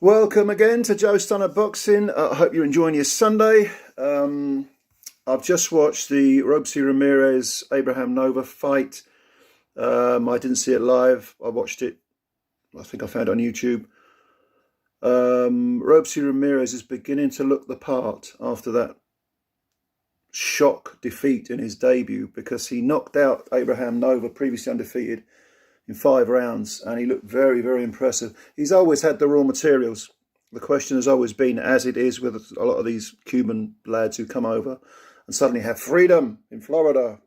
Welcome again to Joe Stunner Boxing. I hope you're enjoying your Sunday. I've just watched the ROBEISY Ramirez Abraham Nova fight. I didn't see it live. I watched it. I think I found it on YouTube. ROBEISY Ramirez is beginning to look the part after that shock defeat in his debut, because he knocked out Abraham Nova, previously undefeated, in 5 rounds, and he looked very, very impressive. He's always had the raw materials. The question has always been, as it is with a lot of these Cuban lads who come over and suddenly have freedom in Florida,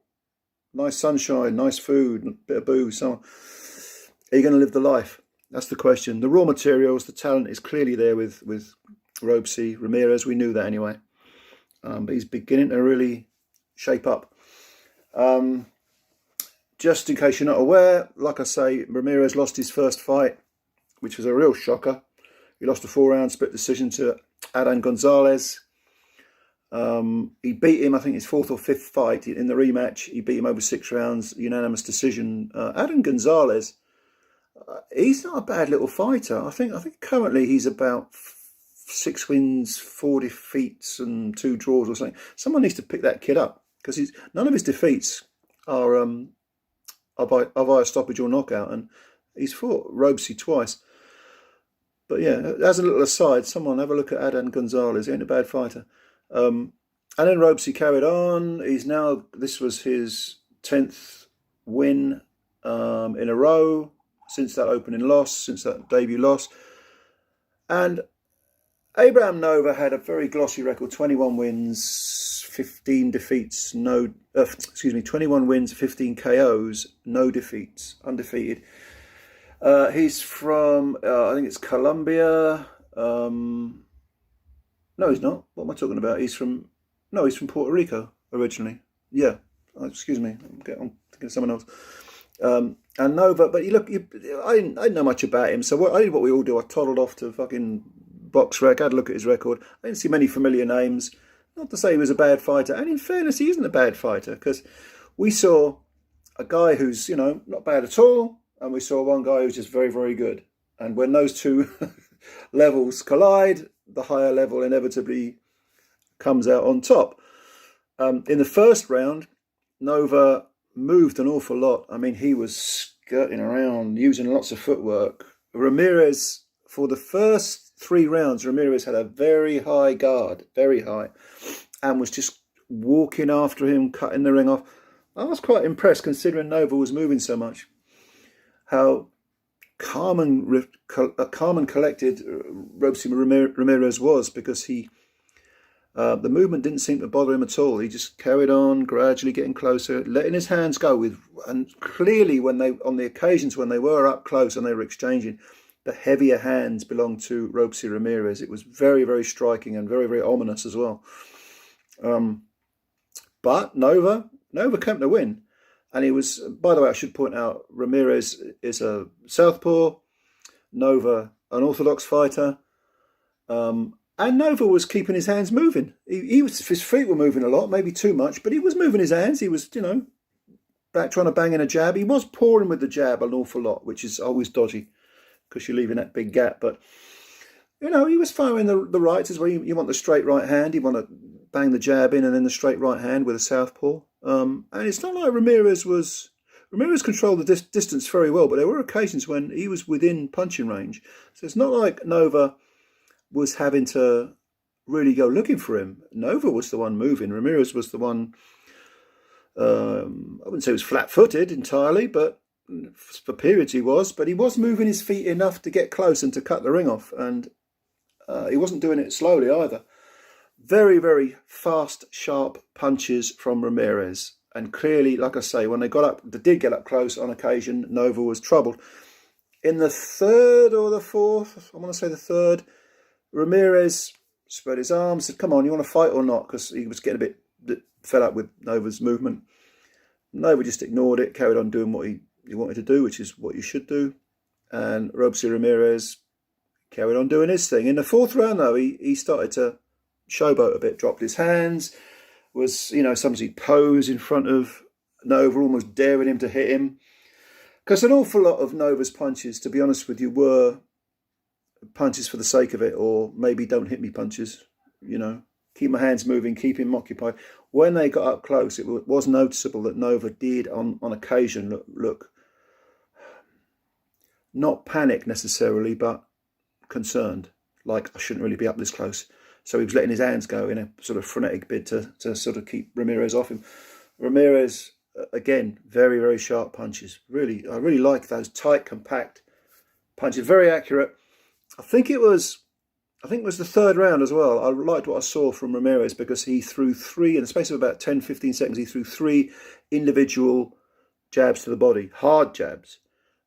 nice sunshine, nice food, a bit of booze, so on. Are you going to live the life? That's the question. The raw materials, the talent is clearly there with ROBEISY Ramirez. We knew that anyway. But he's beginning to really shape up. Just in case you're not aware, like I say, Ramirez lost his first fight, which was a real shocker. He lost a 4-round split decision to Adan Gonzalez. He beat him, I think, his 4th or 5th fight in the rematch. He beat him over 6 rounds, unanimous decision. Adan Gonzalez, he's not a bad little fighter. I think currently he's about 6 wins, 4 defeats, and 2 draws or something. Someone needs to pick that kid up, because none of his defeats are via stoppage or knockout, and he's fought ROBEISY twice. But yeah, as a little aside, someone have a look at Adan Gonzalez. He ain't a bad fighter. And then ROBEISY carried on. This was his 10th win in a row since that opening loss, since that debut loss. And Abraham Nova had a very glossy record: 21 wins, 15 defeats, 21 wins, 15 KOs, no defeats, undefeated. He's from, I think it's Colombia. No, he's not. What am I talking about? He's from Puerto Rico originally. Yeah. Oh, excuse me. I'm thinking of someone else. And Nova, but I didn't know much about him. So I did what we all do. I toddled off to fucking BoxRec, had a look at his record. I didn't see many familiar names. Not to say he was a bad fighter, and in fairness, he isn't a bad fighter, because we saw a guy who's, not bad at all, and we saw one guy who's just very, very good. And when those two levels collide, the higher level inevitably comes out on top. In the first round, Nova moved an awful lot. I mean, he was skirting around, using lots of footwork. Ramirez, for the first 3 rounds, Ramirez had a very high guard, very high, and was just walking after him, cutting the ring off. I was quite impressed, considering Nova was moving so much, how calm and collected ROBEISY Ramirez was, because the movement didn't seem to bother him at all. He just carried on, gradually getting closer, letting his hands go and clearly on the occasions when they were up close and they were exchanging, the heavier hands belonged to ROBEISY Ramirez. It was very, very striking and very, very ominous as well. But Nova came to win. And he was, by the way, I should point out, Ramirez is a southpaw, Nova an orthodox fighter. And Nova was keeping his hands moving. His feet were moving a lot, maybe too much, but he was moving his hands. He was, back trying to bang in a jab. He was pouring with the jab an awful lot, which is always dodgy, because you're leaving that big gap. But, he was firing the rights as well. You want the straight right hand. You want to bang the jab in and then the straight right hand with a southpaw. And it's not like Ramirez controlled the distance very well, but there were occasions when he was within punching range. So it's not like Nova was having to really go looking for him. Nova was the one moving. Ramirez was the one, I wouldn't say he was flat-footed entirely, but for periods he was. But he was moving his feet enough to get close and to cut the ring off. And he wasn't doing it slowly either. Very, very fast, sharp punches from Ramirez. And clearly, like I say, when they did get up close on occasion, Nova was troubled. In the 3rd or the 4th, I want to say the 3rd, Ramirez spread his arms, said, "Come on, you want to fight or not?" Because he was getting a bit fed up with Nova's movement. Nova just ignored it, carried on doing what he wanted to do, which is what you should do. And ROBEISY Ramirez carried on doing his thing. In the 4th round, though, he started to showboat a bit, dropped his hands, was, sometimes he'd pose in front of Nova, almost daring him to hit him. Because an awful lot of Nova's punches, to be honest with you, were punches for the sake of it, or maybe don't hit me punches, you know. Keep my hands moving, keep him occupied. When they got up close, it was noticeable that Nova did, on occasion, look not panic necessarily, but concerned, like, I shouldn't really be up this close. So he was letting his hands go in a sort of frenetic bid to sort of keep Ramirez off him. Ramirez, again, very, very sharp punches. Really, I really like those tight, compact punches. Very accurate. I think it was the third round as well. I liked what I saw from Ramirez, because he threw three, in the space of about 10, 15 seconds, he threw three individual jabs to the body, hard jabs.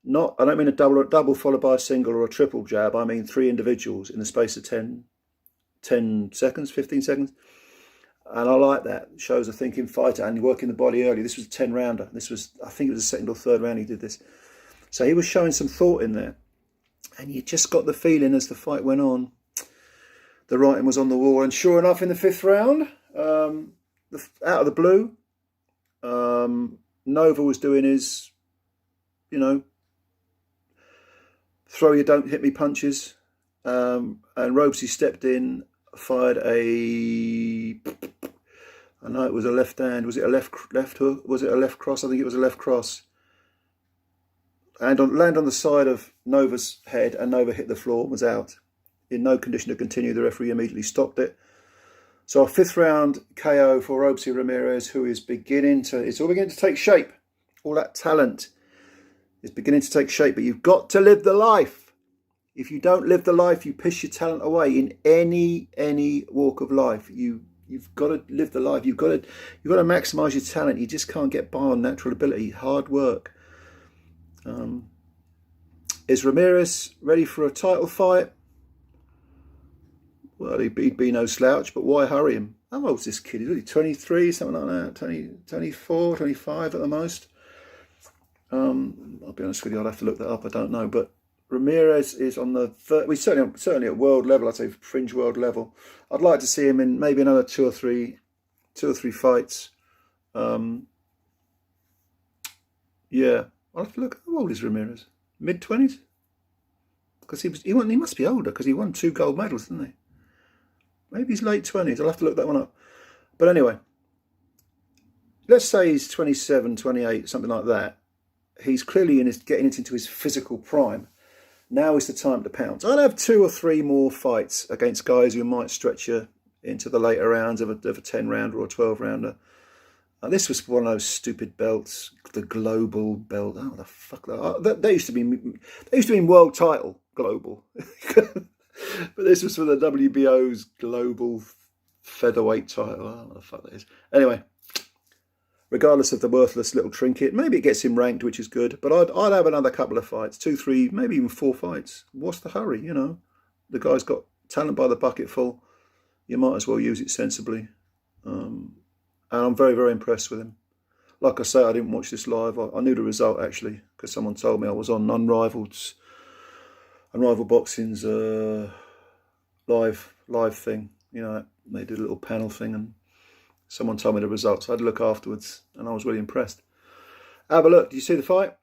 Not, I don't mean a double followed by a single or a triple jab. I mean three individuals in the space of 10 seconds, 15 seconds. And I like that. It shows a thinking fighter and working the body early. This was a 10-rounder. This was, I think it was the second or third round he did this. So he was showing some thought in there. And you just got the feeling as the fight went on, the writing was on the wall. And sure enough, in the fifth round, out of the blue, Nova was doing his, you know, throw you don't hit me punches. And ROBEISY stepped in, fired a, I know it was a left hand. Was it a left hook? Was it a left cross? I think it was a left cross. And land on the side of Nova's head, and Nova hit the floor and was out. In no condition to continue, the referee immediately stopped it. So a fifth round KO for ROBEISY Ramirez, who is it's all beginning to take shape. All that talent is beginning to take shape, but you've got to live the life. If you don't live the life, you piss your talent away in any walk of life. You've got to live the life. You've got to maximise your talent. You just can't get by on natural ability, hard work. Is Ramirez ready for a title fight? Well, he'd be no slouch, but why hurry him? How old's this kid? He's really 23, something like that. 24, 25 at the most. I'll be honest with you, I'll have to look that up. I don't know. But Ramirez is on the certainly at world level. I'd say fringe world level. I'd like to see him in maybe another two or three fights. Yeah, I'll have to look. How old is Ramirez? Mid-20s? Because he must be older, because he won 2 gold medals, didn't he? Maybe he's late 20s. I'll have to look that one up. But anyway, let's say he's 27, 28, something like that. He's clearly getting into his physical prime. Now is the time to pounce. I'd have 2 or 3 more fights against guys who might stretch you into the later rounds of a 10-rounder or a 12-rounder. This was one of those stupid belts, the global belt. Oh, the fuck that! They used to be world title global, but this was for the WBO's global featherweight title. Oh, what the fuck that is. Anyway, regardless of the worthless little trinket, maybe it gets him ranked, which is good. But I'd have another couple of fights, 2, 3, maybe even 4 fights. What's the hurry? You know, the guy's got talent by the bucketful. You might as well use it sensibly. And I'm very, very impressed with him. Like I say, I didn't watch this live. I knew the result, actually, because someone told me I was on Unrivaled Boxing's live thing. You know, they did a little panel thing, and someone told me the results. I had a look afterwards, and I was really impressed. Have a look. Did you see the fight?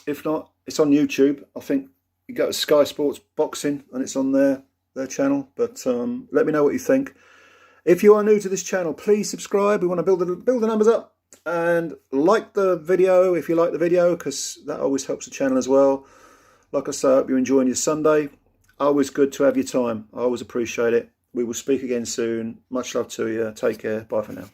If not, it's on YouTube. I think you go to Sky Sports Boxing, and it's on their channel. But let me know what you think. If you are new to this channel, please subscribe. We want to build the numbers up, and like the video if you like the video, because that always helps the channel as well. Like I say, I hope you're enjoying your Sunday. Always good to have your time. I always appreciate it. We will speak again soon. Much love to you. Take care. Bye for now.